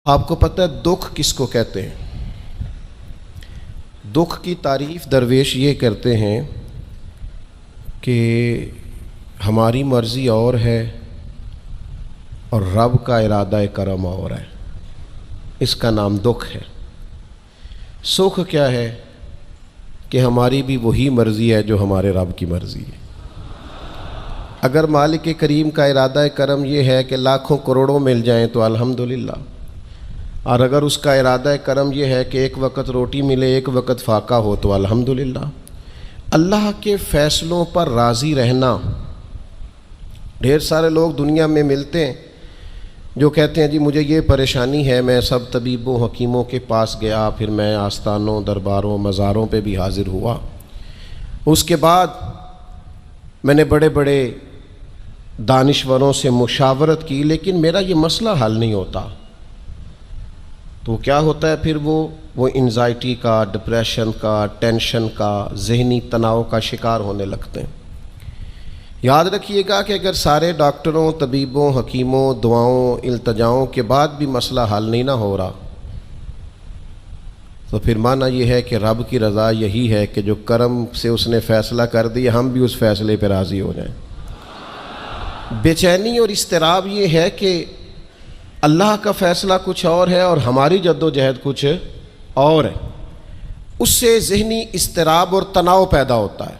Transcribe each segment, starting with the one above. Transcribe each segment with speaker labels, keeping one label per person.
Speaker 1: آپ کو پتہ ہے دکھ کس کو کہتے ہیں؟ دکھ کی تعریف درویش یہ کرتے ہیں کہ ہماری مرضی اور ہے اور رب کا ارادہ کرم اور ہے، اس کا نام دکھ ہے۔ سکھ کیا ہے کہ ہماری بھی وہی مرضی ہے جو ہمارے رب کی مرضی ہے۔ اگر مالک کریم کا ارادہ کرم یہ ہے کہ لاکھوں کروڑوں مل جائیں تو الحمدللہ، اور اگر اس کا ارادہ کرم یہ ہے کہ ایک وقت روٹی ملے ایک وقت فاقہ ہو تو الحمدللہ۔ اللہ کے فیصلوں پر راضی رہنا۔ ڈھیر سارے لوگ دنیا میں ملتے ہیں جو کہتے ہیں جی مجھے یہ پریشانی ہے، میں سب طبیبوں حکیموں کے پاس گیا، پھر میں آستانوں درباروں مزاروں پہ بھی حاضر ہوا، اس کے بعد میں نے بڑے بڑے دانشوروں سے مشاورت کی، لیکن میرا یہ مسئلہ حل نہیں ہوتا۔ تو کیا ہوتا ہے پھر وہ انزائٹی کا، ڈپریشن کا، ٹینشن کا، ذہنی تناؤ کا شکار ہونے لگتے ہیں۔ یاد رکھیے گا کہ اگر سارے ڈاکٹروں، طبیبوں، حکیموں، دعاؤں، التجاؤں کے بعد بھی مسئلہ حل نہیں نہ ہو رہا تو پھر معنی یہ ہے کہ رب کی رضا یہی ہے کہ جو کرم سے اس نے فیصلہ کر دیا ہم بھی اس فیصلے پہ راضی ہو جائیں۔ بے چینی اور اضطراب یہ ہے کہ اللہ کا فیصلہ کچھ اور ہے اور ہماری جد و جہد کچھ اور ہے، اس سے ذہنی اضطراب اور تناؤ پیدا ہوتا ہے،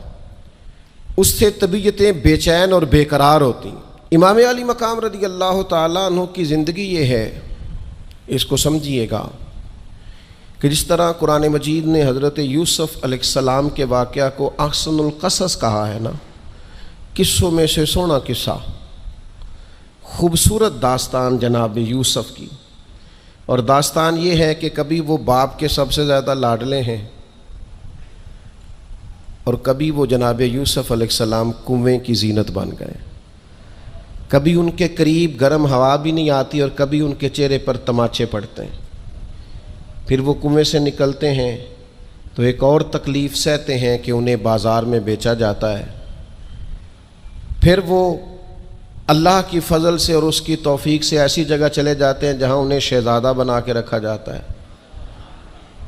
Speaker 1: اس سے طبیعتیں بے چین اور بے قرار ہوتی ہیں۔ امام علی مقام رضی اللہ تعالیٰ عنہ کی زندگی یہ ہے، اس کو سمجھیے گا کہ جس طرح قرآن مجید نے حضرت یوسف علیہ السلام کے واقعہ کو احسن القصص کہا ہے نا، قصوں میں سے سونا قصہ، خوبصورت داستان جناب یوسف کی، اور داستان یہ ہے کہ کبھی وہ باپ کے سب سے زیادہ لاڈلے ہیں اور کبھی وہ جناب یوسف علیہ السلام کنویں کی زینت بن گئے، کبھی ان کے قریب گرم ہوا بھی نہیں آتی اور کبھی ان کے چہرے پر تماچے پڑتے ہیں۔ پھر وہ کنویں سے نکلتے ہیں تو ایک اور تکلیف سہتے ہیں کہ انہیں بازار میں بیچا جاتا ہے، پھر وہ اللہ کی فضل سے اور اس کی توفیق سے ایسی جگہ چلے جاتے ہیں جہاں انہیں شہزادہ بنا کے رکھا جاتا ہے۔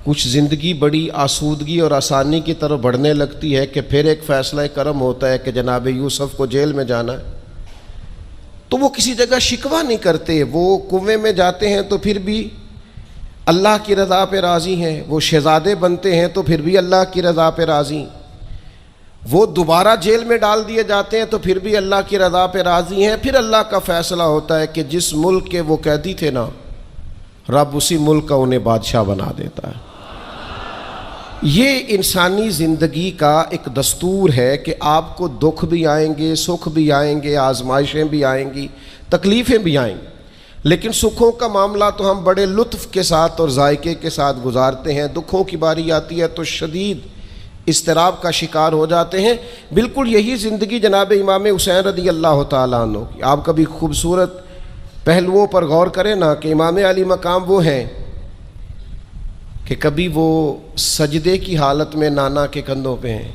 Speaker 1: کچھ زندگی بڑی آسودگی اور آسانی کی طرف بڑھنے لگتی ہے کہ پھر ایک فیصلہ کرم ہوتا ہے کہ جناب یوسف کو جیل میں جانا ہے، تو وہ کسی جگہ شکوہ نہیں کرتے، وہ کنویں میں جاتے ہیں تو پھر بھی اللہ کی رضا پہ راضی ہیں، وہ شہزادے بنتے ہیں تو پھر بھی اللہ کی رضا پہ راضی، وہ دوبارہ جیل میں ڈال دیے جاتے ہیں تو پھر بھی اللہ کی رضا پہ راضی ہیں۔ پھر اللہ کا فیصلہ ہوتا ہے کہ جس ملک کے وہ قیدی تھے نا، رب اسی ملک کا انہیں بادشاہ بنا دیتا ہے۔ یہ انسانی زندگی کا ایک دستور ہے کہ آپ کو دکھ بھی آئیں گے، سکھ بھی آئیں گے، آزمائشیں بھی آئیں گی، تکلیفیں بھی آئیں گی، لیکن سکھوں کا معاملہ تو ہم بڑے لطف کے ساتھ اور ذائقے کے ساتھ گزارتے ہیں، دکھوں کی باری آتی ہے تو شدید اضطراب کا شکار ہو جاتے ہیں۔ بالکل یہی زندگی جناب امام حسین رضی اللہ تعالیٰ عنہ کی۔ آپ کبھی خوبصورت پہلوؤں پر غور کریں نا کہ امام علی مقام وہ ہیں کہ کبھی وہ سجدے کی حالت میں نانا کے کندھوں پہ ہیں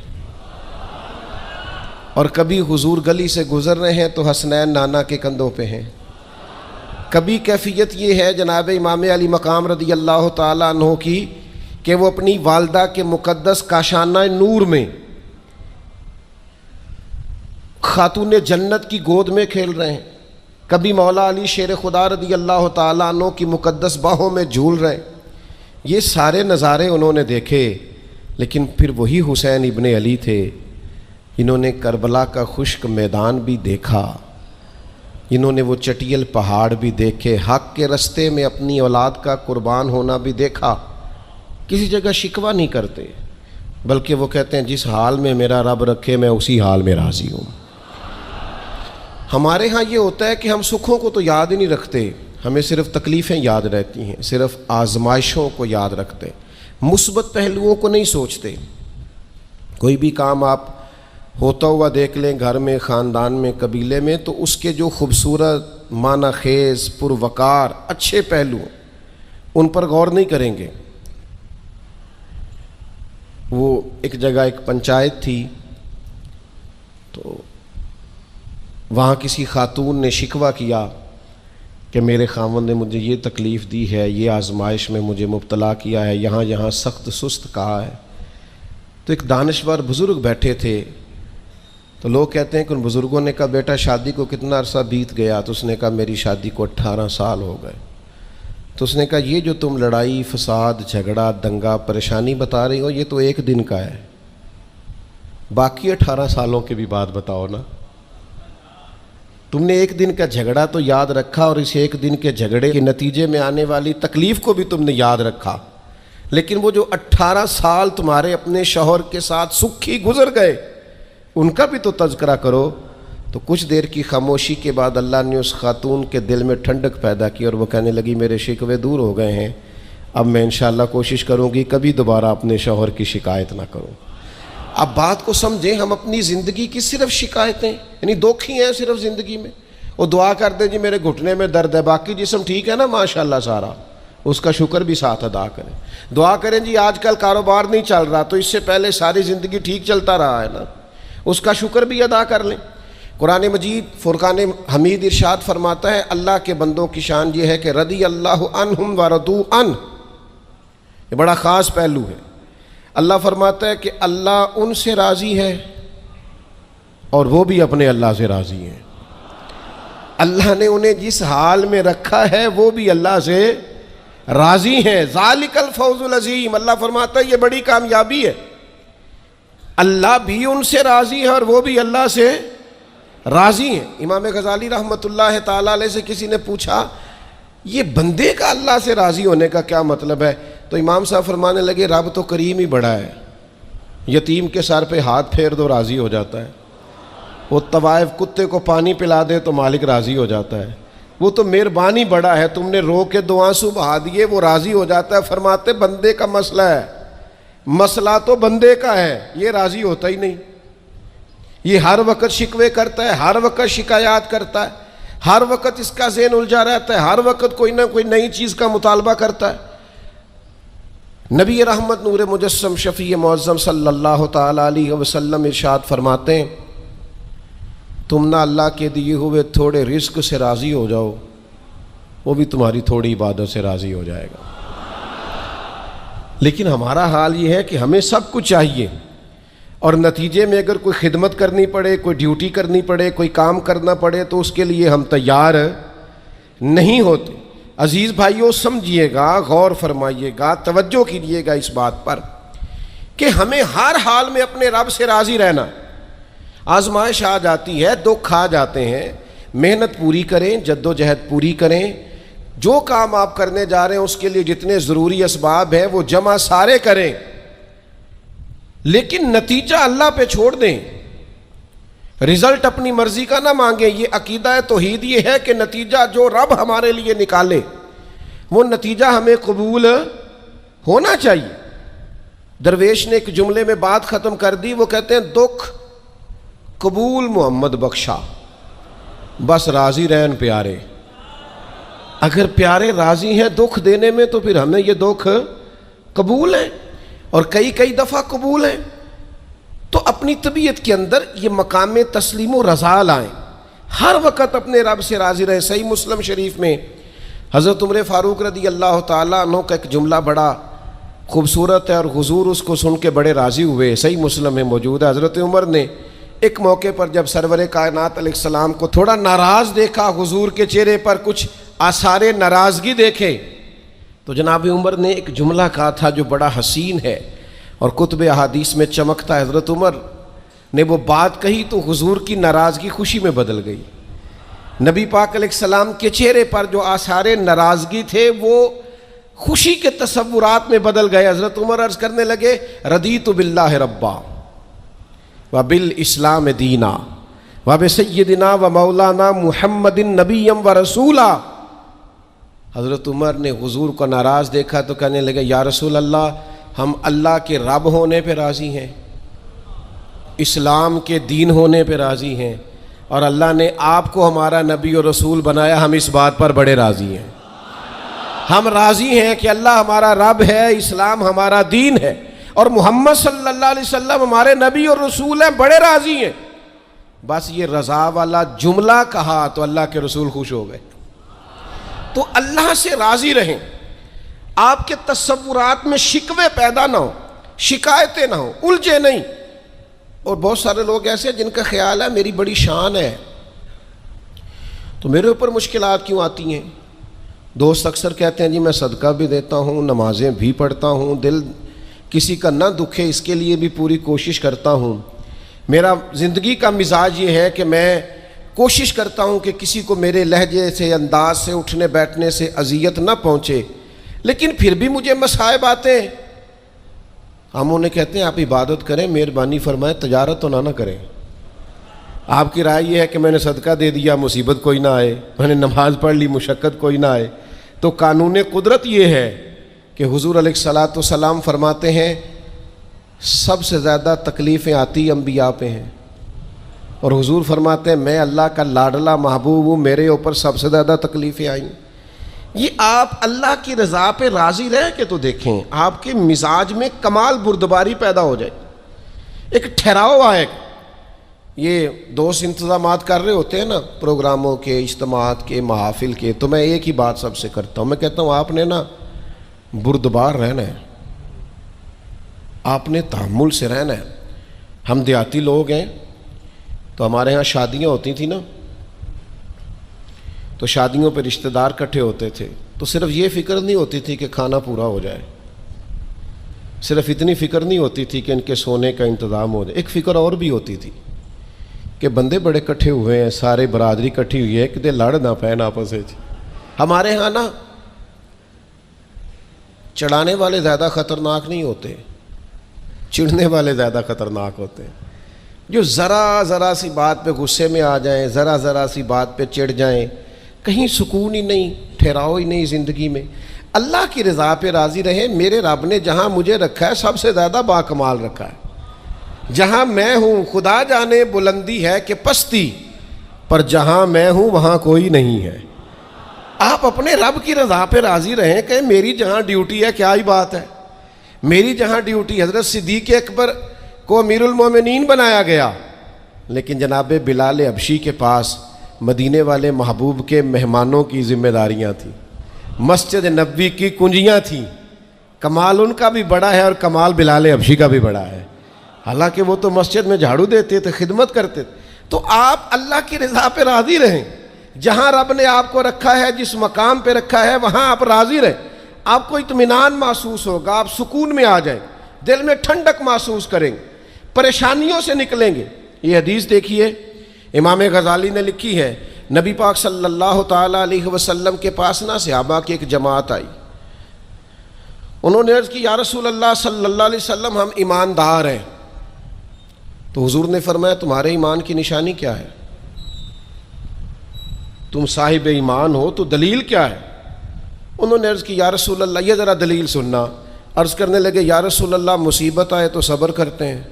Speaker 1: اور کبھی حضور گلی سے گزر رہے ہیں تو حسنین نانا کے کندھوں پہ ہیں۔ کبھی کیفیت یہ ہے جناب امام علی مقام رضی اللہ تعالیٰ عنہ کی کہ وہ اپنی والدہ کے مقدس کاشانہ نور میں خاتون جنت کی گود میں کھیل رہے ہیں، کبھی مولا علی شیر خدا رضی اللہ تعالیٰ عنہ کی مقدس باہوں میں جھول رہے ہیں۔ یہ سارے نظارے انہوں نے دیکھے، لیکن پھر وہی حسین ابن علی تھے، انہوں نے کربلا کا خشک میدان بھی دیکھا، انہوں نے وہ چٹیل پہاڑ بھی دیکھے، حق کے رستے میں اپنی اولاد کا قربان ہونا بھی دیکھا۔ کسی جگہ شکوہ نہیں کرتے، بلکہ وہ کہتے ہیں جس حال میں میرا رب رکھے میں اسی حال میں راضی ہوں۔ ہمارے ہاں یہ ہوتا ہے کہ ہم سکھوں کو تو یاد ہی نہیں رکھتے، ہمیں صرف تکلیفیں یاد رہتی ہیں، صرف آزمائشوں کو یاد رکھتے، مثبت پہلوؤں کو نہیں سوچتے۔ کوئی بھی کام آپ ہوتا ہوا دیکھ لیں گھر میں، خاندان میں، قبیلے میں، تو اس کے جو خوبصورت، معنی خیز، پروقار، اچھے پہلو ان پر غور نہیں کریں گے۔ وہ ایک جگہ ایک پنچایت تھی تو وہاں کسی خاتون نے شکوہ کیا کہ میرے خاوند نے مجھے یہ تکلیف دی ہے، یہ آزمائش میں مجھے مبتلا کیا ہے، یہاں یہاں سخت سست کہا ہے۔ تو ایک دانشور بزرگ بیٹھے تھے، تو لوگ کہتے ہیں کہ ان بزرگوں نے کہا بیٹا شادی کو کتنا عرصہ بیت گیا؟ تو اس نے کہا میری شادی کو 18 سال ہو گئے۔ تو اس نے کہا یہ جو تم لڑائی فساد جھگڑا دنگا پریشانی بتا رہی ہو یہ تو ایک دن کا ہے، باقی 18 سالوں کے بھی بات بتاؤ نا۔ تم نے ایک دن کا جھگڑا تو یاد رکھا اور اس ایک دن کے جھگڑے کے نتیجے میں آنے والی تکلیف کو بھی تم نے یاد رکھا، لیکن وہ جو 18 سال تمہارے اپنے شوہر کے ساتھ سکھی گزر گئے ان کا بھی تو تذکرہ کرو۔ تو کچھ دیر کی خاموشی کے بعد اللہ نے اس خاتون کے دل میں ٹھنڈک پیدا کی اور وہ کہنے لگی میرے شکوے دور ہو گئے ہیں، اب میں انشاءاللہ کوشش کروں گی کبھی دوبارہ اپنے شوہر کی شکایت نہ کروں۔ اب بات کو سمجھیں، ہم اپنی زندگی کی صرف شکایتیں یعنی دکھ ہی ہیں صرف زندگی میں، وہ دعا کر دیں جی میرے گھٹنے میں درد ہے، باقی جسم ٹھیک ہے نا ماشاءاللہ سارا، اس کا شکر بھی ساتھ ادا کریں۔ دعا کریں جی آج کل کاروبار نہیں چل رہا تو اس سے پہلے ساری زندگی ٹھیک چلتا رہا ہے نا، اس کا شکر بھی ادا کر لیں۔ قرآن مجید فرقان حمید ارشاد فرماتا ہے اللہ کے بندوں کی شان یہ ہے کہ رضی اللہ عنہم ورضوا عنہ، یہ بڑا خاص پہلو ہے۔ اللہ فرماتا ہے کہ اللہ ان سے راضی ہے اور وہ بھی اپنے اللہ سے راضی ہیں۔ اللہ نے انہیں جس حال میں رکھا ہے وہ بھی اللہ سے راضی ہیں۔ ذالک الفوز العظیم، اللہ فرماتا ہے یہ بڑی کامیابی ہے، اللہ بھی ان سے راضی ہے اور وہ بھی اللہ سے راضی ہیں۔ امام غزالی رحمۃ اللہ تعالیٰ علیہ سے کسی نے پوچھا یہ بندے کا اللہ سے راضی ہونے کا کیا مطلب ہے؟ تو امام صاحب فرمانے لگے رب تو کریم ہی بڑا ہے، یتیم کے سر پہ ہاتھ پھیر دو راضی ہو جاتا ہے، وہ طوائف کتے کو پانی پلا دے تو مالک راضی ہو جاتا ہے، وہ تو مہربانی بڑا ہے، تم نے رو کے 2 آنسو بہا دیے وہ راضی ہو جاتا ہے۔ فرماتے بندے کا مسئلہ ہے، مسئلہ تو بندے کا ہے، یہ راضی ہوتا ہی نہیں، یہ ہر وقت شکوے کرتا ہے، ہر وقت شکایات کرتا ہے، ہر وقت اس کا ذہن الجھا رہتا ہے، ہر وقت کوئی نہ کوئی نئی چیز کا مطالبہ کرتا ہے۔ نبی رحمت نور مجسم شفیع معظم صلی اللہ تعالی علیہ وسلم ارشاد فرماتے ہیں تم نہ اللہ کے دیے ہوئے تھوڑے رزق سے راضی ہو جاؤ وہ بھی تمہاری تھوڑی عبادت سے راضی ہو جائے گا۔ لیکن ہمارا حال یہ ہے کہ ہمیں سب کچھ چاہیے اور نتیجے میں اگر کوئی خدمت کرنی پڑے، کوئی ڈیوٹی کرنی پڑے، کوئی کام کرنا پڑے تو اس کے لیے ہم تیار نہیں ہوتے۔ عزیز بھائیوں سمجھیے گا، غور فرمائیے گا، توجہ کیجیے گا اس بات پر کہ ہمیں ہر حال میں اپنے رب سے راضی رہنا۔ آزمائش آ جاتی ہے، دکھ آ جاتے ہیں، محنت پوری کریں، جد و جہد پوری کریں، جو کام آپ کرنے جا رہے ہیں اس کے لیے جتنے ضروری اسباب ہیں وہ جمع سارے کریں، لیکن نتیجہ اللہ پہ چھوڑ دیں، رزلٹ اپنی مرضی کا نہ مانگیں۔ یہ عقیدہ توحید یہ ہے کہ نتیجہ جو رب ہمارے لیے نکالے وہ نتیجہ ہمیں قبول ہونا چاہیے۔ درویش نے ایک جملے میں بات ختم کر دی، وہ کہتے ہیں دکھ قبول محمد بخشا، بس راضی رہن پیارے۔ اگر پیارے راضی ہیں دکھ دینے میں تو پھر ہمیں یہ دکھ قبول ہے اور کئی دفعہ قبول ہیں۔ تو اپنی طبیعت کے اندر یہ مقام تسلیم و رضا لائیں، ہر وقت اپنے رب سے راضی رہیں۔ صحیح مسلم شریف میں حضرت عمر فاروق رضی اللہ تعالیٰ عنہ کا ایک جملہ بڑا خوبصورت ہے اور حضور اس کو سن کے بڑے راضی ہوئے، صحیح مسلم میں موجود ہے۔ حضرت عمر نے ایک موقع پر جب سرور کائنات علیہ السلام کو تھوڑا ناراض دیکھا، حضور کے چہرے پر کچھ آثار ناراضگی دیکھے، تو جناب عمر نے ایک جملہ کہا تھا جو بڑا حسین ہے اور کتب احادیث میں چمکتا ہے۔ حضرت عمر نے وہ بات کہی تو حضور کی ناراضگی خوشی میں بدل گئی، نبی پاک علیہ السلام کے چہرے پر جو آثار ناراضگی تھے وہ خوشی کے تصورات میں بدل گئے۔ حضرت عمر عرض کرنے لگے رضیت باللہ ربا وبالاسلام دینا وبسیدنا ومولانا محمد نبی ورسولا۔ حضرت عمر نے حضور کو ناراض دیکھا تو کہنے لگے یا رسول اللہ ہم اللہ کے رب ہونے پہ راضی ہیں، اسلام کے دین ہونے پہ راضی ہیں، اور اللہ نے آپ کو ہمارا نبی اور رسول بنایا، ہم اس بات پر بڑے راضی ہیں۔ ہم راضی ہیں کہ اللہ ہمارا رب ہے، اسلام ہمارا دین ہے، اور محمد صلی اللہ علیہ وسلم ہمارے نبی اور رسول ہیں، بڑے راضی ہیں۔ بس یہ رضا والا جملہ کہا تو اللہ کے رسول خوش ہو گئے۔ تو اللہ سے راضی رہیں، آپ کے تصورات میں شکوے پیدا نہ ہو، شکایتیں نہ ہو، الجھے نہیں۔ اور بہت سارے لوگ ایسے ہیں جن کا خیال ہے میری بڑی شان ہے تو میرے اوپر مشکلات کیوں آتی ہیں۔ دوست اکثر کہتے ہیں جی میں صدقہ بھی دیتا ہوں، نمازیں بھی پڑھتا ہوں، دل کسی کا نہ دکھے اس کے لیے بھی پوری کوشش کرتا ہوں، میرا زندگی کا مزاج یہ ہے کہ میں کوشش کرتا ہوں کہ کسی کو میرے لہجے سے، انداز سے، اٹھنے بیٹھنے سے اذیت نہ پہنچے، لیکن پھر بھی مجھے مصائب آتے ہیں۔ ہم انہیں کہتے ہیں آپ عبادت کریں، مہربانی فرمائیں تجارت تو نہ کریں۔ آپ کی رائے یہ ہے کہ میں نے صدقہ دے دیا مصیبت کوئی نہ آئے، میں نے نماز پڑھ لی مشقت کوئی نہ آئے۔ تو قانون قدرت یہ ہے کہ حضور علیہ الصلاۃ والسلام فرماتے ہیں سب سے زیادہ تکلیفیں آتی انبیاء پہ ہیں، اور حضور فرماتے ہیں میں اللہ کا لاڈلا محبوب ہوں، میرے اوپر سب سے زیادہ تکلیفیں آئیں۔ یہ آپ اللہ کی رضا پہ راضی رہ کے تو دیکھیں، آپ کے مزاج میں کمال بردباری پیدا ہو جائے، ایک ٹھہراؤ آئے گا۔ یہ دوست انتظامات کر رہے ہوتے ہیں نا پروگراموں کے، اجتماعات کے، محافل کے، تو میں ایک ہی بات سب سے کرتا ہوں، میں کہتا ہوں آپ نے نا بردبار رہنا ہے، آپ نے تحمل سے رہنا ہے۔ ہم دیہاتی لوگ ہیں تو ہمارے ہاں شادیاں ہوتی تھیں نا، تو شادیوں پہ رشتہ دار اکٹھے ہوتے تھے، تو صرف یہ فکر نہیں ہوتی تھی کہ کھانا پورا ہو جائے، صرف اتنی فکر نہیں ہوتی تھی کہ ان کے سونے کا انتظام ہو جائے، ایک فکر اور بھی ہوتی تھی کہ بندے بڑے اکٹھے ہوئے ہیں، سارے برادری اکٹھی ہوئی ہے، کتے لڑ نہ پائیں آپس میں۔ ہمارے ہاں نا چڑھانے والے زیادہ خطرناک نہیں ہوتے، چڑھنے والے زیادہ خطرناک ہوتے ہیں، جو ذرا سی بات پہ غصے میں آ جائیں، ذرا سی بات پہ چڑھ جائیں، کہیں سکون ہی نہیں، ٹھہراؤ ہی نہیں زندگی میں۔ اللہ کی رضا پہ راضی رہیں، میرے رب نے جہاں مجھے رکھا ہے سب سے زیادہ باکمال رکھا ہے، جہاں میں ہوں خدا جانے بلندی ہے کہ پستی، پر جہاں میں ہوں وہاں کوئی نہیں ہے۔ آپ اپنے رب کی رضا پہ راضی رہیں کہ میری جہاں ڈیوٹی ہے، کیا ہی بات ہے، میری جہاں ڈیوٹی، حضرت صدیق اکبر کو امیر المومنین بنایا گیا، لیکن جناب بلال حبشی کے پاس مدینے والے محبوب کے مہمانوں کی ذمہ داریاں تھیں، مسجد نبوی کی کنجیاں تھیں۔ کمال ان کا بھی بڑا ہے اور کمال بلال حبشی کا بھی بڑا ہے، حالانکہ وہ تو مسجد میں جھاڑو دیتے تھے، خدمت کرتے تھے۔ تو آپ اللہ کی رضا پہ راضی رہیں، جہاں رب نے آپ کو رکھا ہے، جس مقام پہ رکھا ہے وہاں آپ راضی رہیں، آپ کو اطمینان محسوس ہوگا، آپ سکون میں آ جائیں، دل میں ٹھنڈک محسوس کریں گے، پریشانیوں سے نکلیں گے۔ یہ حدیث دیکھیے امام غزالی نے لکھی ہے، نبی پاک صلی اللہ تعالیٰ علیہ وسلم کے پاس نا صحابہ کی ایک جماعت آئی، انہوں نے عرض کی یا رسول اللہ صلی اللہ علیہ وسلم ہم ایماندار ہیں۔ تو حضور نے فرمایا تمہارے ایمان کی نشانی کیا ہے؟ تم صاحب ایمان ہو تو دلیل کیا ہے؟ انہوں نے عرض کی یا رسول اللہ، یہ ذرا دلیل سننا۔ عرض کرنے لگے یا رسول اللہ مصیبت آئے تو صبر کرتے ہیں،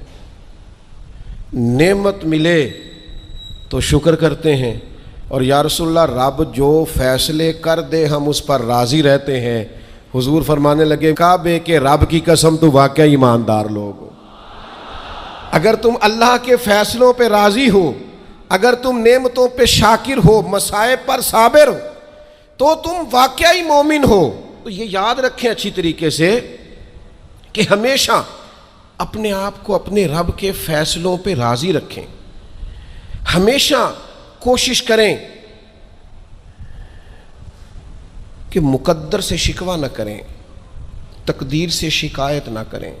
Speaker 1: نعمت ملے تو شکر کرتے ہیں، اور یا رسول اللہ رب جو فیصلے کر دے ہم اس پر راضی رہتے ہیں۔ حضور فرمانے لگے کعبے کے رب کی قسم تو واقعی ایماندار لوگ ہو، اگر تم اللہ کے فیصلوں پہ راضی ہو، اگر تم نعمتوں پہ شاکر ہو، مصائب پر صابر ہو، تو تم واقعی مومن ہو۔ تو یہ یاد رکھیں اچھی طریقے سے کہ ہمیشہ اپنے آپ کو اپنے رب کے فیصلوں پہ راضی رکھیں، ہمیشہ کوشش کریں کہ مقدر سے شکوہ نہ کریں، تقدیر سے شکایت نہ کریں،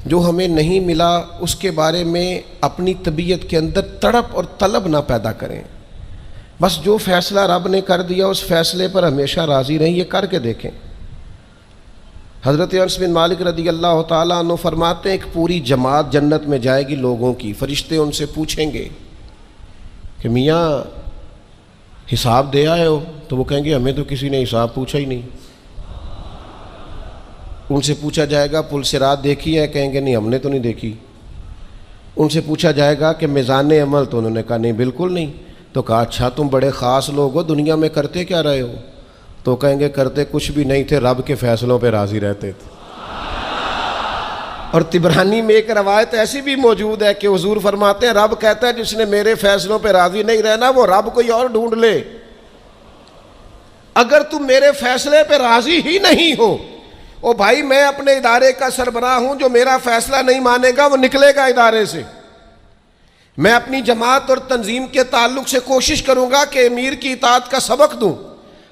Speaker 1: جو ہمیں نہیں ملا اس کے بارے میں اپنی طبیعت کے اندر تڑپ اور طلب نہ پیدا کریں، بس جو فیصلہ رب نے کر دیا اس فیصلے پر ہمیشہ راضی رہیں۔ یہ کر کے دیکھیں۔ حضرت انس بن مالک رضی اللہ تعالیٰ عنہ فرماتے ہیں ایک پوری جماعت جنت میں جائے گی لوگوں کی، فرشتے ان سے پوچھیں گے کہ میاں حساب دے آئے ہو؟ تو وہ کہیں گے ہمیں تو کسی نے حساب پوچھا ہی نہیں۔ ان سے پوچھا جائے گا پل صراط دیکھی ہے؟ کہیں گے نہیں ہم نے تو نہیں دیکھی۔ ان سے پوچھا جائے گا کہ میزان عمل؟ تو انہوں نے کہا نہیں بالکل نہیں۔ تو کہا اچھا تم بڑے خاص لوگ ہو، دنیا میں کرتے کیا رہے ہو؟ تو کہیں گے کرتے کچھ بھی نہیں تھے، رب کے فیصلوں پہ راضی رہتے تھے۔ اور طبرانی میں ایک روایت ایسی بھی موجود ہے کہ حضور فرماتے ہیں رب کہتا ہے جس نے میرے فیصلوں پہ راضی نہیں رہنا وہ رب کوئی اور ڈھونڈ لے۔ اگر تم میرے فیصلے پہ راضی ہی نہیں ہو، او بھائی میں اپنے ادارے کا سربراہ ہوں، جو میرا فیصلہ نہیں مانے گا وہ نکلے گا ادارے سے۔ میں اپنی جماعت اور تنظیم کے تعلق سے کوشش کروں گا کہ امیر کی اطاعت کا سبق دوں،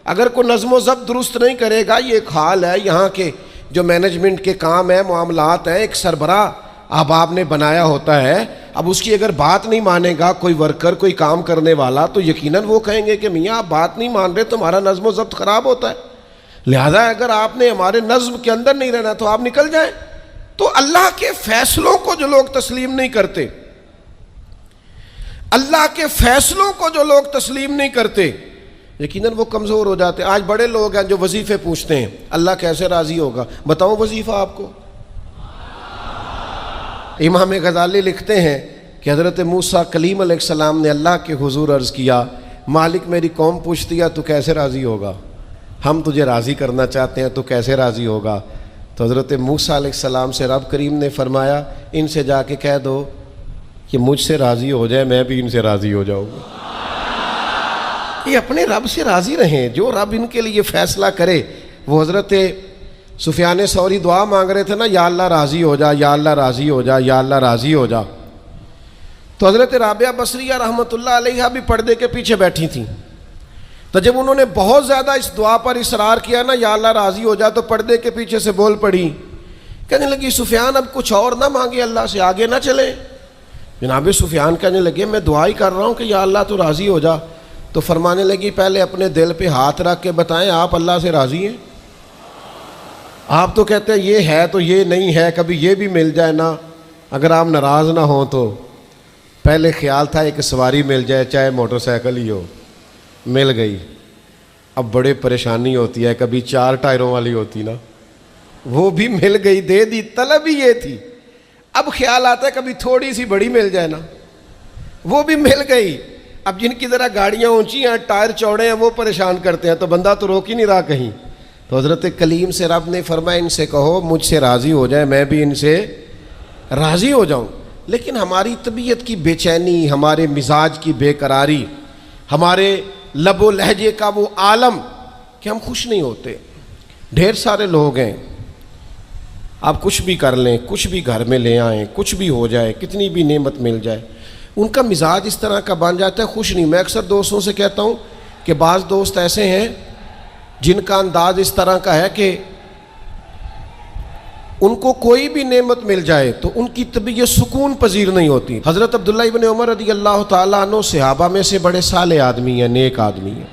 Speaker 1: اگر کوئی نظم و ضبط درست نہیں کرے گا، یہ ایک حال ہے یہاں کے جو مینجمنٹ کے کام ہیں، معاملات ہیں، ایک سربراہ احباب نے بنایا ہوتا ہے، اب اس کی اگر بات نہیں مانے گا کوئی ورکر، کوئی کام کرنے والا، تو یقیناً وہ کہیں گے کہ میاں آپ بات نہیں مان رہے، تمہارا نظم و ضبط خراب ہوتا ہے، لہذا اگر آپ نے ہمارے نظم کے اندر نہیں رہنا تو آپ نکل جائیں۔ تو اللہ کے فیصلوں کو جو لوگ تسلیم نہیں کرتے، اللہ کے فیصلوں کو جو لوگ تسلیم نہیں کرتے، یقیناً وہ کمزور ہو جاتے ہیں۔ آج بڑے لوگ ہیں جو وظیفے پوچھتے ہیں، اللہ کیسے راضی ہوگا؟ بتاؤں وظیفہ آپ کو؟ امام غزالی لکھتے ہیں کہ حضرت موسیٰ کلیم علیہ السلام نے اللہ کے حضور عرض کیا، مالک میری قوم پوچھتی ہے تو کیسے راضی ہوگا؟ ہم تجھے راضی کرنا چاہتے ہیں تو کیسے راضی ہوگا؟ تو حضرت موسیٰ علیہ السلام سے رب کریم نے فرمایا، ان سے جا کے کہہ دو کہ مجھ سے راضی ہو جائے، میں بھی ان سے راضی ہو جاؤں گا۔ یہ اپنے رب سے راضی رہیں، جو رب ان کے لیے فیصلہ کرے۔ وہ حضرت سفیان ثوری دعا مانگ رہے تھے نا، یا اللہ راضی ہو جا، یا اللہ راضی ہو جا، یا اللہ راضی ہو جا۔ تو حضرت رابعہ بصریہ رحمۃ اللہ علیہا بھی پردے کے پیچھے بیٹھی تھیں، تو جب انہوں نے بہت زیادہ اس دعا پر اصرار کیا نا، یا اللہ راضی ہو جا، تو پردے کے پیچھے سے بول پڑی، کہنے لگی سفیان اب کچھ اور نہ مانگے، اللہ سے آگے نہ چلے۔ جناب سفیان کہنے لگے میں دعا ہی کر رہا ہوں کہ یا اللہ تو راضی ہو جا۔ تو فرمانے لگی پہلے اپنے دل پہ ہاتھ رکھ کے بتائیں آپ اللہ سے راضی ہیں؟ آپ تو کہتے ہیں یہ ہے تو یہ نہیں ہے، کبھی یہ بھی مل جائے نا، اگر آپ ناراض نہ ہوں تو۔ پہلے خیال تھا ایک سواری مل جائے، چاہے موٹر سائیکل ہی ہو، مل گئی، اب بڑے پریشانی ہوتی ہے، کبھی 4 ٹائروں والی ہوتی نا، وہ بھی مل گئی، دے دی، طلب ہی یہ تھی۔ اب خیال آتا ہے کبھی تھوڑی سی بڑی مل جائے نا، وہ بھی مل گئی۔ اب جن کی ذرا گاڑیاں اونچی ہیں، ٹائر چوڑے ہیں، وہ پریشان کرتے ہیں، تو بندہ تو روک ہی نہیں رہا کہیں۔ تو حضرت کلیم سے رب نے فرمایا ان سے کہو مجھ سے راضی ہو جائے، میں بھی ان سے راضی ہو جاؤں۔ لیکن ہماری طبیعت کی بے چینی، ہمارے مزاج کی بے قراری، ہمارے لب و لہجے کا وہ عالم کہ ہم خوش نہیں ہوتے۔ ڈھیر سارے لوگ ہیں، آپ کچھ بھی کر لیں، کچھ بھی گھر میں لے آئیں، کچھ بھی ہو جائے، کتنی بھی نعمت مل جائے، ان کا مزاج اس طرح کا بن جاتا ہے، خوش نہیں۔ میں اکثر دوستوں سے کہتا ہوں کہ بعض دوست ایسے ہیں جن کا انداز اس طرح کا ہے کہ ان کو کوئی بھی نعمت مل جائے تو ان کی طبیعت سکون پذیر نہیں ہوتی۔ حضرت عبداللہ ابن عمر رضی اللہ تعالیٰ عنہ صحابہ میں سے بڑے صالح آدمی ہیں، نیک آدمی ہیں،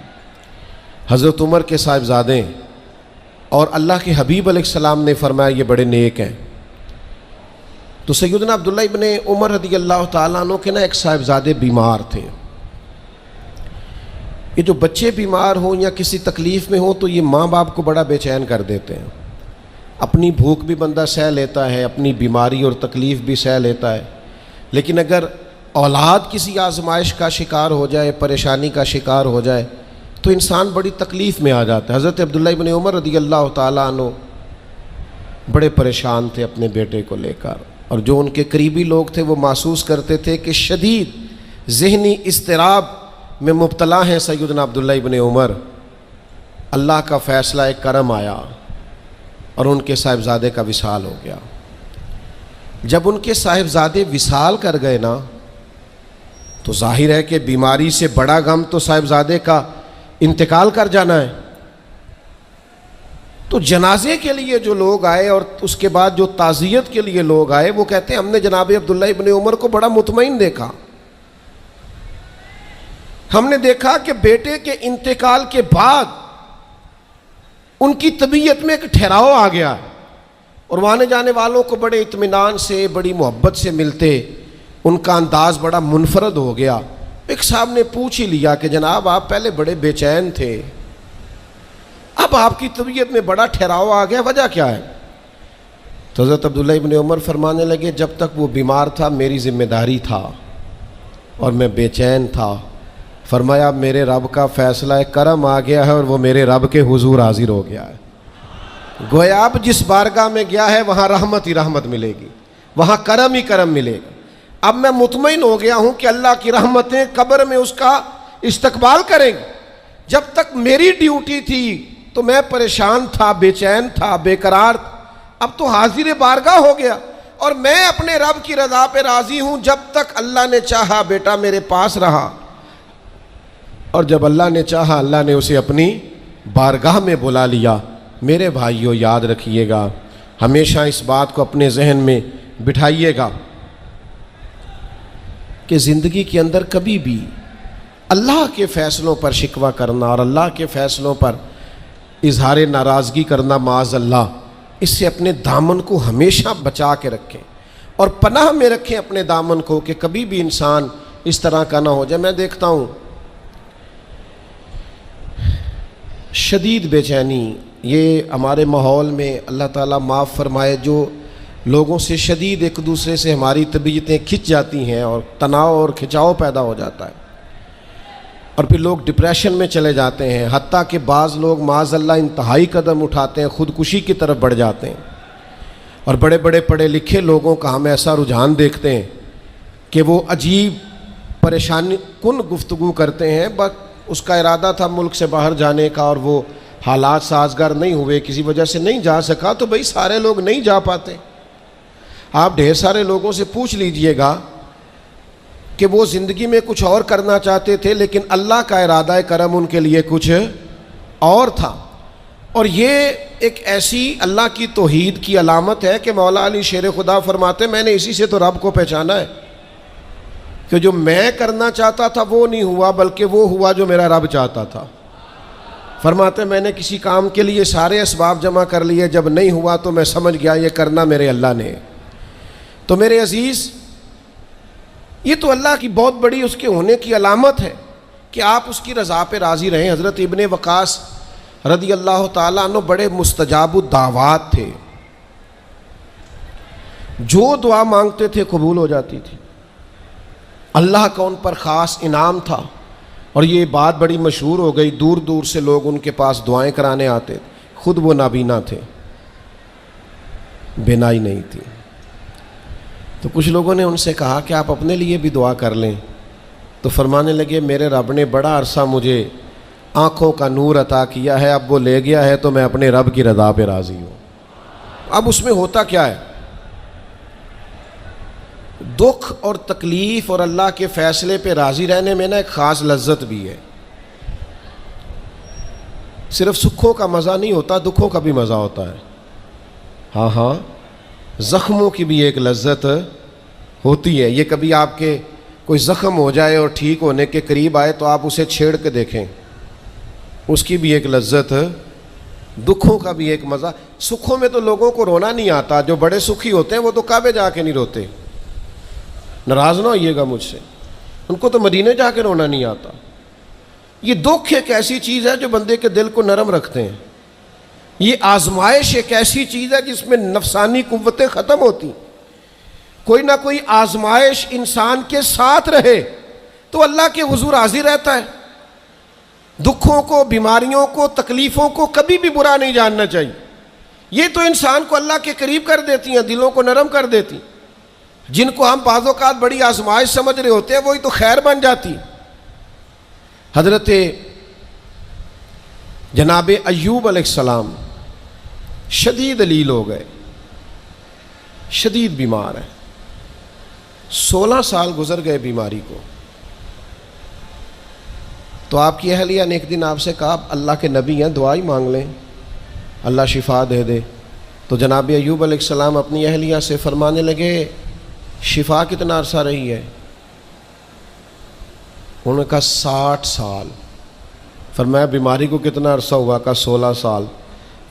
Speaker 1: حضرت عمر کے صاحبزادے ہیں، اور اللہ کے حبیب علیہ السلام نے فرمایا یہ بڑے نیک ہیں۔ تو سیدنا عبداللہ ابن عمر رضی اللہ تعالیٰ عنہ کے نا ایک صاحبزادے بیمار تھے۔ یہ جو بچے بیمار ہوں یا کسی تکلیف میں ہوں تو یہ ماں باپ کو بڑا بے چین کر دیتے ہیں۔ اپنی بھوک بھی بندہ سہ لیتا ہے، اپنی بیماری اور تکلیف بھی سہ لیتا ہے، لیکن اگر اولاد کسی آزمائش کا شکار ہو جائے، پریشانی کا شکار ہو جائے تو انسان بڑی تکلیف میں آ جاتا ہے۔ حضرت عبداللہ ابن عمر رضی اللہ تعالیٰ عنہ بڑے پریشان تھے اپنے بیٹے کو لے کر، اور جو ان کے قریبی لوگ تھے وہ محسوس کرتے تھے کہ شدید ذہنی اضطراب میں مبتلا ہیں سیدنا عبداللہ ابن عمر۔ اللہ کا فیصلہ ایک کرم آیا اور ان کے صاحبزادے کا وصال ہو گیا۔ جب ان کے صاحبزادے وصال کر گئے نا تو ظاہر ہے کہ بیماری سے بڑا غم تو صاحبزادے کا انتقال کر جانا ہے۔ تو جنازے کے لیے جو لوگ آئے اور اس کے بعد جو تعزیت کے لیے لوگ آئے، وہ کہتے ہیں ہم نے جناب عبداللہ ابن عمر کو بڑا مطمئن دیکھا، ہم نے دیکھا کہ بیٹے کے انتقال کے بعد ان کی طبیعت میں ایک ٹھہراؤ آ گیا، اور وہاں جانے والوں کو بڑے اطمینان سے، بڑی محبت سے ملتے، ان کا انداز بڑا منفرد ہو گیا۔ ایک صاحب نے پوچھ ہی لیا کہ جناب آپ پہلے بڑے بے چین تھے، اب آپ کی طبیعت میں بڑا ٹھہراؤ آ گیا، وجہ کیا ہے؟ تو حضرت عبداللہ ابن عمر فرمانے لگے جب تک وہ بیمار تھا میری ذمہ داری تھا اور میں بے چین تھا۔ فرمایا میرے رب کا فیصلہ ہے، کرم آ گیا ہے اور وہ میرے رب کے حضور حاضر ہو گیا ہے۔ گویا اب جس بارگاہ میں گیا ہے وہاں رحمت ہی رحمت ملے گی، وہاں کرم ہی کرم ملے گا۔ اب میں مطمئن ہو گیا ہوں کہ اللہ کی رحمتیں قبر میں اس کا استقبال کریں گی۔ جب تک میری ڈیوٹی تھی تو میں پریشان تھا، بے چین تھا، بے قرار، اب تو حاضر بارگاہ ہو گیا اور میں اپنے رب کی رضا پہ راضی ہوں۔ جب تک اللہ نے چاہا بیٹا میرے پاس رہا، اور جب اللہ نے چاہا اللہ نے اسے اپنی بارگاہ میں بلا لیا۔ میرے بھائیوں یاد رکھیے گا، ہمیشہ اس بات کو اپنے ذہن میں بٹھائیے گا کہ زندگی کے اندر کبھی بھی اللہ کے فیصلوں پر شکوہ کرنا اور اللہ کے فیصلوں پر اظہار ناراضگی کرنا معاذ اللہ، اس سے اپنے دامن کو ہمیشہ بچا کے رکھیں اور پناہ میں رکھیں اپنے دامن کو کہ کبھی بھی انسان اس طرح کا نہ ہو جائے۔ میں دیکھتا ہوں شدید بے چینی یہ ہمارے ماحول میں، اللہ تعالیٰ معاف فرمائے، جو لوگوں سے شدید ایک دوسرے سے ہماری طبیعتیں کھنچ جاتی ہیں اور تناؤ اور کھچاؤ پیدا ہو جاتا ہے، اور پھر لوگ ڈپریشن میں چلے جاتے ہیں، حتیٰ کہ بعض لوگ معاذ اللہ انتہائی قدم اٹھاتے ہیں، خودکشی کی طرف بڑھ جاتے ہیں۔ اور بڑے بڑے پڑھے لکھے لوگوں کا ہم ایسا رجحان دیکھتے ہیں کہ وہ عجیب پریشانی کن گفتگو کرتے ہیں، بس اس کا ارادہ تھا ملک سے باہر جانے کا اور وہ حالات سازگار نہیں ہوئے، کسی وجہ سے نہیں جا سکا، تو بھئی سارے لوگ نہیں جا پاتے۔ آپ ڈھیر سارے لوگوں سے پوچھ لیجئے گا کہ وہ زندگی میں کچھ اور کرنا چاہتے تھے، لیکن اللہ کا ارادہ کرم ان کے لیے کچھ اور تھا۔ اور یہ ایک ایسی اللہ کی توحید کی علامت ہے کہ مولا علی شیر خدا فرماتے میں نے اسی سے تو رب کو پہچانا ہے کہ جو میں کرنا چاہتا تھا وہ نہیں ہوا، بلکہ وہ ہوا جو میرا رب چاہتا تھا۔ فرماتے میں نے کسی کام کے لیے سارے اسباب جمع کر لیے، جب نہیں ہوا تو میں سمجھ گیا یہ کرنا میرے اللہ نے۔ تو میرے عزیز، یہ تو اللہ کی بہت بڑی اس کے ہونے کی علامت ہے کہ آپ اس کی رضا پہ راضی رہیں۔ حضرت ابن وقاص رضی اللہ تعالیٰ عنہ بڑے مستجاب الدعوات تھے، جو دعا مانگتے تھے قبول ہو جاتی تھی، اللہ کا ان پر خاص انعام تھا۔ اور یہ بات بڑی مشہور ہو گئی، دور دور سے لوگ ان کے پاس دعائیں کرانے آتے تھے، خود وہ نابینا تھے، بینائی نہیں تھی۔ تو کچھ لوگوں نے ان سے کہا کہ آپ اپنے لیے بھی دعا کر لیں، تو فرمانے لگے میرے رب نے بڑا عرصہ مجھے آنکھوں کا نور عطا کیا ہے، اب وہ لے گیا ہے تو میں اپنے رب کی رضا پہ راضی ہوں۔ اب اس میں ہوتا کیا ہے؟ دکھ اور تکلیف اور اللہ کے فیصلے پہ راضی رہنے میں نا ایک خاص لذت بھی ہے۔ صرف سکھوں کا مزہ نہیں ہوتا، دکھوں کا بھی مزہ ہوتا ہے۔ ہاں ہاں، زخموں کی بھی ایک لذت ہوتی ہے۔ یہ کبھی آپ کے کوئی زخم ہو جائے اور ٹھیک ہونے کے قریب آئے تو آپ اسے چھیڑ کے دیکھیں، اس کی بھی ایک لذت، دکھوں کا بھی ایک مزہ۔ سکھوں میں تو لوگوں کو رونا نہیں آتا، جو بڑے سکھی ہوتے ہیں وہ تو کعبے جا کے نہیں روتے، ناراض نہ ہوئیے گا مجھ سے، ان کو تو مدینے جا کے رونا نہیں آتا۔ یہ دکھ ایک ایسی چیز ہے جو بندے کے دل کو نرم رکھتے ہیں۔ یہ آزمائش ایک ایسی چیز ہے جس میں نفسانی قوتیں ختم ہوتی، کوئی نہ کوئی آزمائش انسان کے ساتھ رہے تو اللہ کے حضور حاضر رہتا ہے۔ دکھوں کو، بیماریوں کو، تکلیفوں کو کبھی بھی برا نہیں جاننا چاہیے، یہ تو انسان کو اللہ کے قریب کر دیتی ہیں، دلوں کو نرم کر دیتی۔ جن کو ہم بعض اوقات بڑی آزمائش سمجھ رہے ہوتے ہیں وہی تو خیر بن جاتی۔ حضرت جناب ایوب علیہ السلام شدید علیل ہو گئے، شدید بیمار ہیں، 16 سال گزر گئے بیماری کو۔ تو آپ کی اہلیہ نے ایک دن آپ سے کہا اللہ کے نبی ہیں، دعا ہی مانگ لیں، اللہ شفا دے دے۔ تو جناب ایوب علیہ السلام اپنی اہلیہ سے فرمانے لگے شفا کتنا عرصہ رہی ہے؟ انہوں نے کہا 60 سال۔ فرمایا بیماری کو کتنا عرصہ ہوا؟ کہا 16 سال۔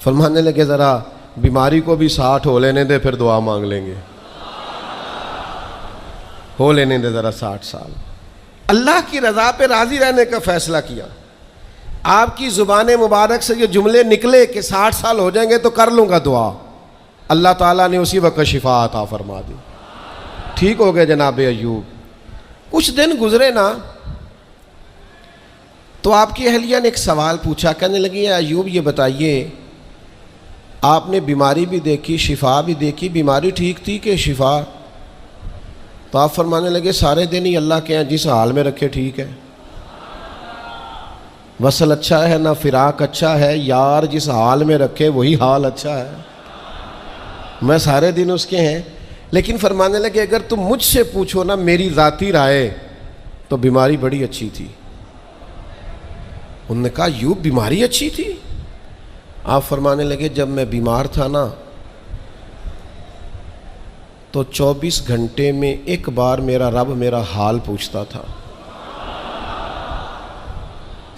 Speaker 1: فرمانے لگے ذرا بیماری کو بھی 60 ہو لینے دے، پھر دعا مانگ لیں گے، ہو لینے دے ذرا 60 سال۔ اللہ کی رضا پہ راضی رہنے کا فیصلہ کیا۔ آپ کی زبان مبارک سے یہ جملے نکلے کہ 60 سال ہو جائیں گے تو کر لوں گا دعا، اللہ تعالیٰ نے اسی وقت شفا عطا فرما دی، ٹھیک ہو گئے جناب ایوب۔ کچھ دن گزرے نا تو آپ کی اہلیہ نے ایک سوال پوچھا، کہنے لگی ایوب یہ بتائیے آپ نے بیماری بھی دیکھی، شفا بھی دیکھی، بیماری ٹھیک تھی کہ شفا؟ تو آپ فرمانے لگے سارے دن ہی اللہ کے ہیں، جس حال میں رکھے ٹھیک ہے۔ وصل اچھا ہے نہ فراق اچھا ہے، یار جس حال میں رکھے وہی حال اچھا ہے۔ میں سارے دن اس کے ہیں، لیکن فرمانے لگے اگر تم مجھ سے پوچھو نا میری ذاتی رائے تو بیماری بڑی اچھی تھی۔ انہوں نے کہا یوں بیماری اچھی تھی؟ آپ فرمانے لگے جب میں بیمار تھا نا تو 24 گھنٹے میں ایک بار میرا رب میرا حال پوچھتا تھا۔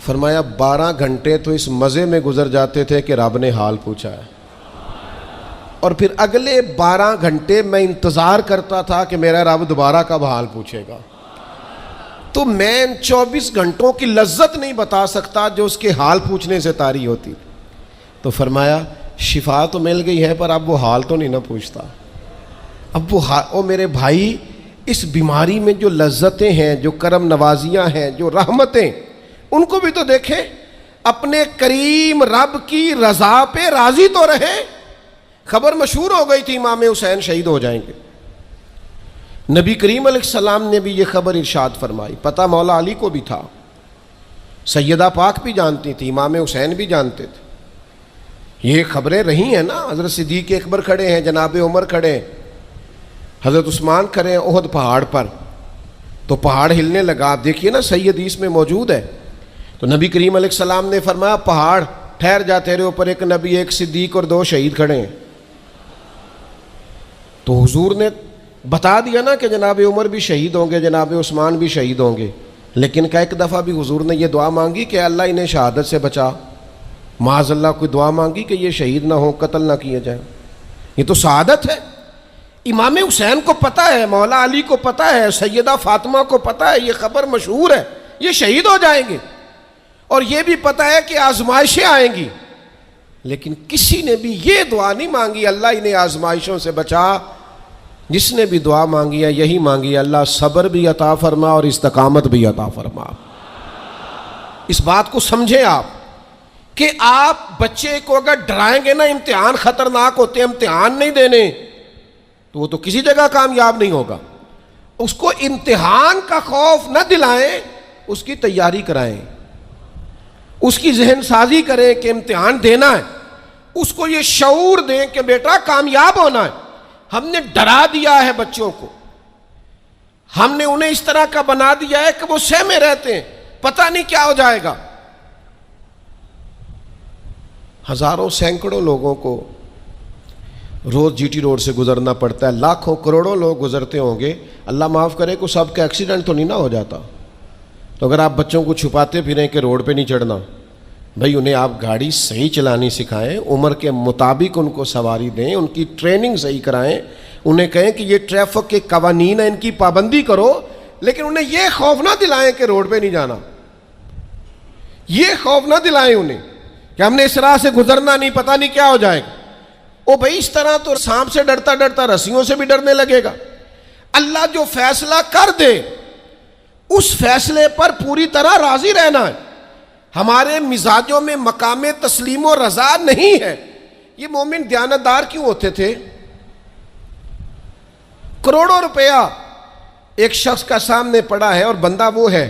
Speaker 1: فرمایا 12 گھنٹے تو اس مزے میں گزر جاتے تھے کہ رب نے حال پوچھا ہے، اور پھر اگلے 12 گھنٹے میں انتظار کرتا تھا کہ میرا رب دوبارہ کب حال پوچھے گا۔ تو میں ان 24 گھنٹوں کی لذت نہیں بتا سکتا جو اس کے حال پوچھنے سے طاری ہوتی۔ تو فرمایا شفا تو مل گئی ہے پر اب وہ حال تو نہیں نہ پوچھتا۔ اب وہ میرے بھائی اس بیماری میں جو لذتیں ہیں، جو کرم نوازیاں ہیں، جو رحمتیں، ان کو بھی تو دیکھیں۔ اپنے کریم رب کی رضا پہ راضی تو رہے۔ خبر مشہور ہو گئی تھی امام حسین شہید ہو جائیں گے، نبی کریم علیہ السلام نے بھی یہ خبر ارشاد فرمائی، پتہ مولا علی کو بھی تھا، سیدہ پاک بھی جانتی تھی، امام حسین بھی جانتے تھے۔ یہ خبریں رہی ہیں نا، حضرت صدیق اکبر کھڑے ہیں، جناب عمر کھڑے ہیں، حضرت عثمان کھڑے ہیں احد پہاڑ پر، تو پہاڑ ہلنے لگا۔ آپ دیکھیے نا صحیح حدیث میں موجود ہے، تو نبی کریم علیہ السلام نے فرمایا پہاڑ ٹھہر جا، تیرے اوپر ایک نبی، ایک صدیق اور 2 شہید کھڑے ہیں۔ تو حضور نے بتا دیا نا کہ جناب عمر بھی شہید ہوں گے، جناب عثمان بھی شہید ہوں گے، لیکن کہ ایک دفعہ بھی حضور نے یہ دعا مانگی کہ اللہ انہیں شہادت سے بچا؟ معاذ اللہ کوئی دعا مانگی کہ یہ شہید نہ ہو، قتل نہ کیے جائیں؟ یہ تو سعادت ہے۔ امام حسین کو پتہ ہے، مولا علی کو پتہ ہے، سیدہ فاطمہ کو پتہ ہے، یہ خبر مشہور ہے، یہ شہید ہو جائیں گے، اور یہ بھی پتہ ہے کہ آزمائشیں آئیں گی، لیکن کسی نے بھی یہ دعا نہیں مانگی اللہ انہیں آزمائشوں سے بچا۔ جس نے بھی دعا مانگی ہے یہی مانگی ہے، اللہ صبر بھی عطا فرما اور استقامت بھی عطا فرما۔ اس بات کو سمجھیں آپ کہ آپ بچے کو اگر ڈرائیں گے نا امتحان خطرناک ہوتے ہیں، امتحان نہیں دینے، تو وہ تو کسی جگہ کامیاب نہیں ہوگا۔ اس کو امتحان کا خوف نہ دلائیں، اس کی تیاری کرائیں، اس کی ذہن سازی کریں کہ امتحان دینا ہے، اس کو یہ شعور دیں کہ بیٹا کامیاب ہونا ہے۔ ہم نے ڈرا دیا ہے بچوں کو، ہم نے انہیں اس طرح کا بنا دیا ہے کہ وہ سہمے رہتے ہیں، پتہ نہیں کیا ہو جائے گا۔ ہزاروں سینکڑوں لوگوں کو روز جی ٹی روڈ سے گزرنا پڑتا ہے، لاکھوں کروڑوں لوگ گزرتے ہوں گے، اللہ معاف کرے کو سب کا ایکسیڈنٹ تو نہیں نہ ہو جاتا۔ تو اگر آپ بچوں کو چھپاتے پھریں کہ روڈ پہ نہیں چڑھنا، بھائی انہیں آپ گاڑی صحیح چلانی سکھائیں، عمر کے مطابق ان کو سواری دیں، ان کی ٹریننگ صحیح کرائیں، انہیں کہیں کہ یہ ٹریفک کے قوانین ہیں ان کی پابندی کرو، لیکن انہیں یہ خوف نہ دلائیں کہ روڈ پہ نہیں جانا، یہ خوف نہ دلائیں انہیں کہ ہم نے اس راہ سے گزرنا نہیں، پتہ نہیں کیا ہو جائے گا۔ او بھائی اس طرح تو سانپ سے ڈرتا ڈرتا رسیوں سے بھی ڈرنے لگے گا۔ اللہ جو فیصلہ کر دے اس فیصلے پر پوری طرح راضی رہنا ہے۔ ہمارے مزاجوں میں مقام تسلیم و رضا نہیں ہے۔ یہ مومن دیانتدار کیوں ہوتے تھے؟ کروڑوں روپیہ ایک شخص کا سامنے پڑا ہے اور بندہ وہ ہے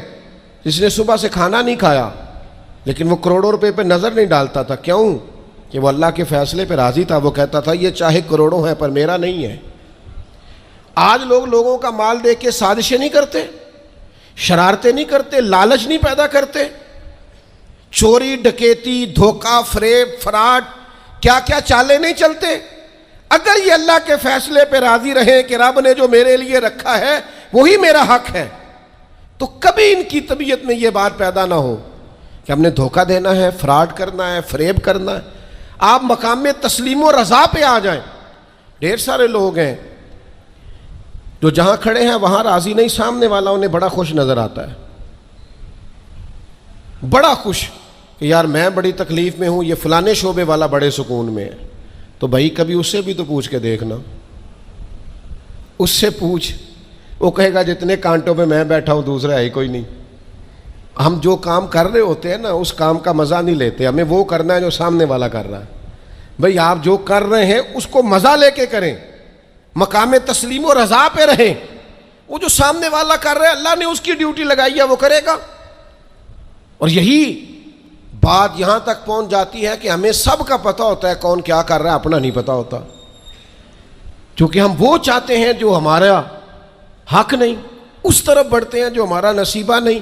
Speaker 1: جس نے صبح سے کھانا نہیں کھایا، لیکن وہ کروڑوں روپے پہ نظر نہیں ڈالتا تھا۔ کیوں؟ کہ وہ اللہ کے فیصلے پہ راضی تھا۔ وہ کہتا تھا یہ چاہے کروڑوں ہیں پر میرا نہیں ہے۔ آج لوگ لوگوں کا مال دیکھ کے سازشیں نہیں کرتے، شرارتیں نہیں کرتے، لالچ نہیں پیدا کرتے، چوری ڈکیتی دھوکہ فریب فراڈ کیا کیا چالیں نہیں چلتے۔ اگر یہ اللہ کے فیصلے پہ راضی رہیں کہ رب نے جو میرے لیے رکھا ہے وہی میرا حق ہے، تو کبھی ان کی طبیعت میں یہ بات پیدا نہ ہو کہ ہم نے دھوکہ دینا ہے، فراڈ کرنا ہے، فریب کرنا ہے۔ آپ مقام میں تسلیم و رضا پہ آ جائیں۔ ڈھیر سارے لوگ ہیں جو جہاں کھڑے ہیں وہاں راضی نہیں، سامنے والا انہیں بڑا خوش نظر آتا ہے، بڑا خوش کہ یار میں بڑی تکلیف میں ہوں، یہ فلانے شعبے والا بڑے سکون میں ہے۔ تو بھائی کبھی اس سے بھی تو پوچھ کے دیکھنا، اس سے پوچھ، وہ کہے گا جتنے کانٹوں پہ میں بیٹھا ہوں دوسرا ہے ہی کوئی نہیں۔ ہم جو کام کر رہے ہوتے ہیں نا اس کام کا مزہ نہیں لیتے، ہمیں وہ کرنا ہے جو سامنے والا کر رہا ہے۔ بھئی آپ جو کر رہے ہیں اس کو مزہ لے کے کریں، مقام تسلیم و رضا پہ رہیں۔ وہ جو سامنے والا کر رہا ہے اللہ نے اس کی ڈیوٹی لگائی ہے وہ کرے گا، اور یہی بات یہاں تک پہنچ جاتی ہے کہ ہمیں سب کا پتہ ہوتا ہے کون کیا کر رہا ہے، اپنا نہیں پتہ ہوتا، کیونکہ ہم وہ چاہتے ہیں جو ہمارا حق نہیں، اس طرف بڑھتے ہیں جو ہمارا نصیبہ نہیں۔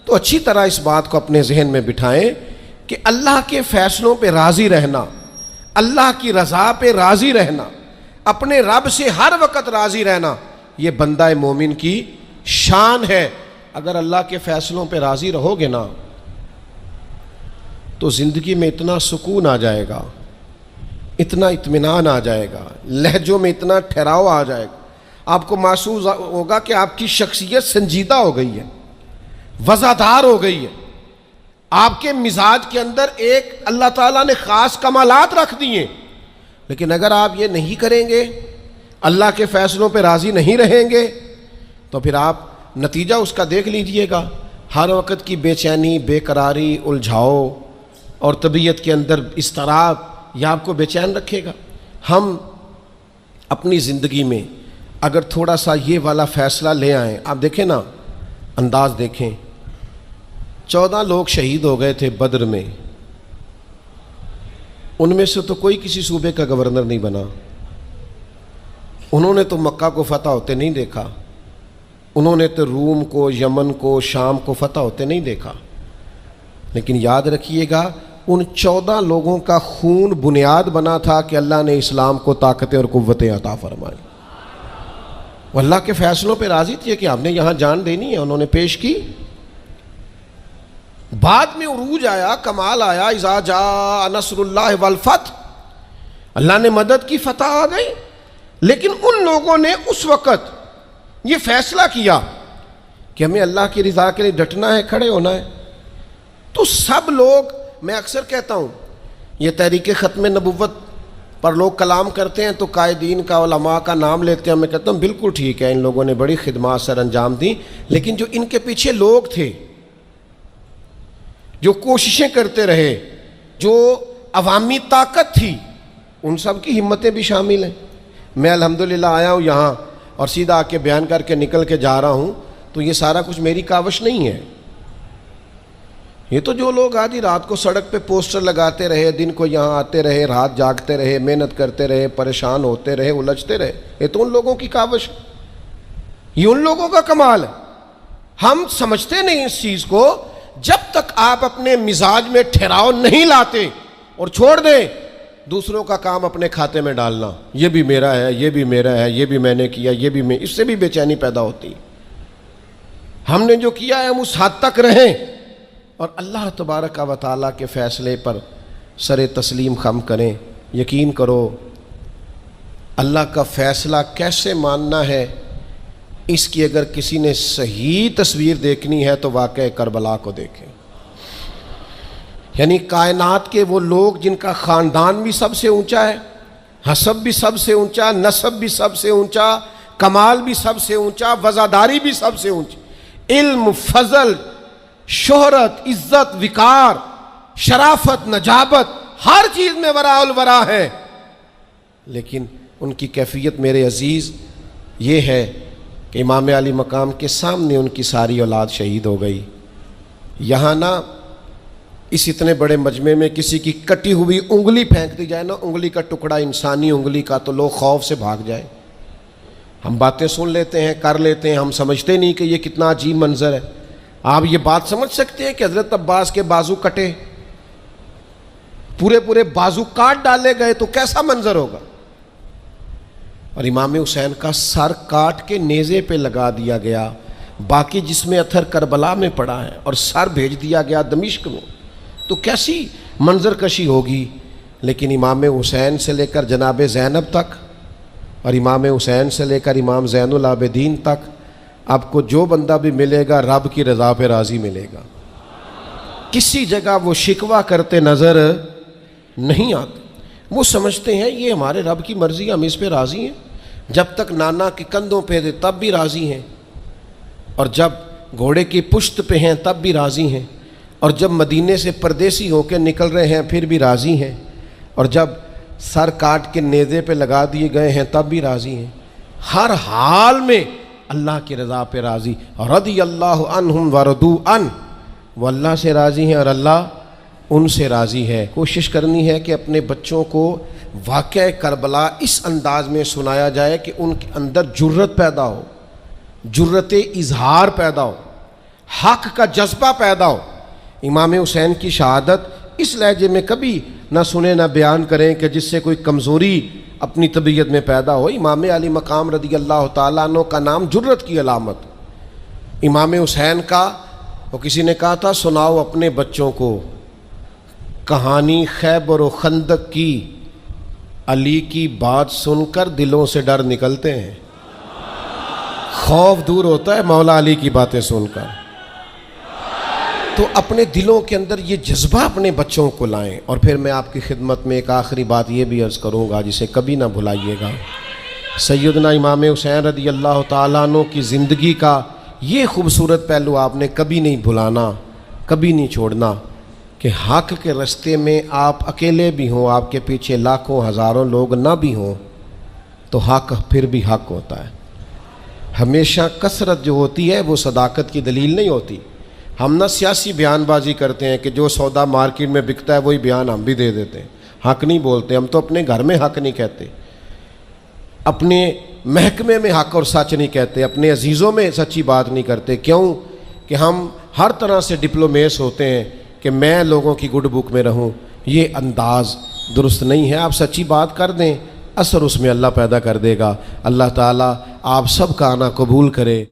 Speaker 1: تو اچھی طرح اس بات کو اپنے ذہن میں بٹھائیں کہ اللہ کے فیصلوں پہ راضی رہنا، اللہ کی رضا پہ راضی رہنا، اپنے رب سے ہر وقت راضی رہنا، یہ بندہ مومن کی شان ہے۔ اگر اللہ کے فیصلوں پہ راضی رہو گے نا تو زندگی میں اتنا سکون آ جائے گا، اتنا اطمینان آ جائے گا، لہجوں میں اتنا ٹھہراؤ آ جائے گا، آپ کو محسوس ہوگا کہ آپ کی شخصیت سنجیدہ ہو گئی ہے، وزادار ہو گئی ہے، آپ کے مزاج کے اندر ایک اللہ تعالیٰ نے خاص کمالات رکھ دیے۔ لیکن اگر آپ یہ نہیں کریں گے، اللہ کے فیصلوں پہ راضی نہیں رہیں گے، تو پھر آپ نتیجہ اس کا دیکھ لیجئے گا، ہر وقت کی بے چینی، بے قراری، الجھاؤ اور طبیعت کے اندر اضطراب، یہ آپ کو بے چین رکھے گا۔ ہم اپنی زندگی میں اگر تھوڑا سا یہ والا فیصلہ لے آئیں، آپ دیکھیں نا، انداز دیکھیں، 14 لوگ شہید ہو گئے تھے بدر میں، ان میں سے تو کوئی کسی صوبے کا گورنر نہیں بنا، انہوں نے تو مکہ کو فتح ہوتے نہیں دیکھا، انہوں نے تو روم کو، یمن کو، شام کو فتح ہوتے نہیں دیکھا۔ لیکن یاد رکھیے گا، ان 14 لوگوں کا خون بنیاد بنا تھا کہ اللہ نے اسلام کو طاقتیں اور قوتیں عطا فرمائی۔ وہ اللہ کے فیصلوں پہ راضی تھے کہ آپ نے یہاں جان دینی ہے، انہوں نے پیش کی۔ بعد میں عروج آیا، کمال آیا، اذا جاء نصر اللہ والفتح، اللہ نے مدد کی، فتح آ گئی۔ لیکن ان لوگوں نے اس وقت یہ فیصلہ کیا کہ ہمیں اللہ کی رضا کے لیے ڈٹنا ہے، کھڑے ہونا ہے۔ تو سب لوگ، میں اکثر کہتا ہوں، یہ تحریک ختم نبوت پر لوگ کلام کرتے ہیں تو قائدین کا، علماء کا نام لیتے ہیں، میں کہتا ہوں بالکل ٹھیک ہے، ان لوگوں نے بڑی خدمات سر انجام دیں، لیکن جو ان کے پیچھے لوگ تھے، جو کوششیں کرتے رہے، جو عوامی طاقت تھی، ان سب کی ہمتیں بھی شامل ہیں۔ میں الحمدللہ آیا ہوں یہاں اور سیدھا آ کے بیان کر کے نکل کے جا رہا ہوں، تو یہ سارا کچھ میری کاوش نہیں ہے، یہ تو جو لوگ آدھی رات کو سڑک پہ پوسٹر لگاتے رہے، دن کو یہاں آتے رہے، رات جاگتے رہے، محنت کرتے رہے، پریشان ہوتے رہے، الجھتے رہے، یہ تو ان لوگوں کی کاوش ہے، یہ ان لوگوں کا کمال ہے۔ ہم سمجھتے نہیں اس چیز کو، جب تک آپ اپنے مزاج میں ٹھہراؤ نہیں لاتے اور چھوڑ دیں دوسروں کا کام اپنے کھاتے میں ڈالنا، یہ بھی میرا ہے، یہ بھی میرا ہے، یہ بھی میں نے کیا، یہ بھی میں، اس سے بھی بے چینی پیدا ہوتی۔ ہم نے جو کیا ہے ہم اس حد تک رہیں اور اللہ تبارک و تعالیٰ کے فیصلے پر سر تسلیم خم کریں۔ یقین کرو، اللہ کا فیصلہ کیسے ماننا ہے، اس کی اگر کسی نے صحیح تصویر دیکھنی ہے تو واقعہ کربلا کو دیکھیں۔ یعنی کائنات کے وہ لوگ جن کا خاندان بھی سب سے اونچا ہے، حسب بھی سب سے اونچا، نسب بھی سب سے اونچا، کمال بھی سب سے اونچا، وزاداری بھی سب سے اونچی، علم، فضل، شہرت، عزت، وقار، شرافت، نجابت، ہر چیز میں وراء الورا ہے، لیکن ان کی کیفیت میرے عزیز یہ ہے کہ امام علی مقام کے سامنے ان کی ساری اولاد شہید ہو گئی۔ یہاں نا اس اتنے بڑے مجمع میں کسی کی کٹی ہوئی انگلی پھینک دی جائے نا، انگلی کا ٹکڑا انسانی انگلی کا، تو لوگ خوف سے بھاگ جائے۔ ہم باتیں سن لیتے ہیں، کر لیتے ہیں، ہم سمجھتے نہیں کہ یہ کتنا عجیب منظر ہے۔ آپ یہ بات سمجھ سکتے ہیں کہ حضرت عباس کے بازو کٹے، پورے پورے بازو کاٹ ڈالے گئے تو کیسا منظر ہوگا؟ اور امام حسین کا سر کاٹ کے نیزے پہ لگا دیا گیا، باقی جسم اتھر کربلا میں پڑا ہے، اور سر بھیج دیا گیا دمشق میں، تو کیسی منظر کشی ہوگی۔ لیکن امام حسین سے لے کر جناب زینب تک، اور امام حسین سے لے کر امام زین العابدین تک، آپ کو جو بندہ بھی ملے گا رب کی رضا پہ راضی ملے گا، کسی جگہ وہ شکوہ کرتے نظر نہیں آتے۔ وہ سمجھتے ہیں یہ ہمارے رب کی مرضی، ہم اس پہ راضی ہیں، جب تک نانا کے کندھوں پہ تھے تب بھی راضی ہیں، اور جب گھوڑے کی پشت پہ ہیں تب بھی راضی ہیں، اور جب مدینے سے پردیسی ہو کے نکل رہے ہیں پھر بھی راضی ہیں، اور جب سر کاٹ کے نیزے پہ لگا دیے گئے ہیں تب بھی راضی ہیں۔ ہر حال میں اللہ کی رضا پہ راضی، رضی اللہ عنہم ورضوا عنہ، وہ اللہ سے راضی ہیں اور اللہ ان سے راضی ہے۔ کوشش کرنی ہے کہ اپنے بچوں کو واقعہ کربلا اس انداز میں سنایا جائے کہ ان کے اندر جرت پیدا ہو، جرت اظہار پیدا ہو، حق کا جذبہ پیدا ہو۔ امام حسین کی شہادت اس لہجے میں کبھی نہ سنیں نہ بیان کریں کہ جس سے کوئی کمزوری اپنی طبیعت میں پیدا ہو۔ امام علی مقام رضی اللہ تعالیٰ عنہ کا نام جرت کی علامت۔ امام حسین کا وہ کسی نے کہا تھا سناؤ اپنے بچوں کو کہانی خیبر و خندق کی، علی کی بات سن کر دلوں سے ڈر نکلتے ہیں، خوف دور ہوتا ہے مولا علی کی باتیں سن کر۔ تو اپنے دلوں کے اندر یہ جذبہ اپنے بچوں کو لائیں۔ اور پھر میں آپ کی خدمت میں ایک آخری بات یہ بھی عرض کروں گا جسے کبھی نہ بھلائیے گا۔ سیدنا امام حسین رضی اللہ تعالیٰ عنہ کی زندگی کا یہ خوبصورت پہلو آپ نے کبھی نہیں بھلانا، کبھی نہیں چھوڑنا کہ حق کے رستے میں آپ اکیلے بھی ہوں، آپ کے پیچھے لاکھوں ہزاروں لوگ نہ بھی ہوں تو حق پھر بھی حق ہوتا ہے۔ ہمیشہ کثرت جو ہوتی ہے وہ صداقت کی دلیل نہیں ہوتی۔ ہم نہ سیاسی بیان بازی کرتے ہیں کہ جو سودا مارکیٹ میں بکتا ہے وہی بیان ہم بھی دے دیتے ہیں، حق نہیں بولتے۔ ہم تو اپنے گھر میں حق نہیں کہتے، اپنے محکمے میں حق اور سچ نہیں کہتے، اپنے عزیزوں میں سچی بات نہیں کرتے۔ کیوں کہ ہم ہر طرح سے ڈپلومیس ہوتے ہیں کہ میں لوگوں کی گڈ بک میں رہوں۔ یہ انداز درست نہیں ہے۔ آپ سچی بات کر دیں، اثر اس میں اللہ پیدا کر دے گا۔ اللہ تعالیٰ آپ سب کا آنا قبول کرے۔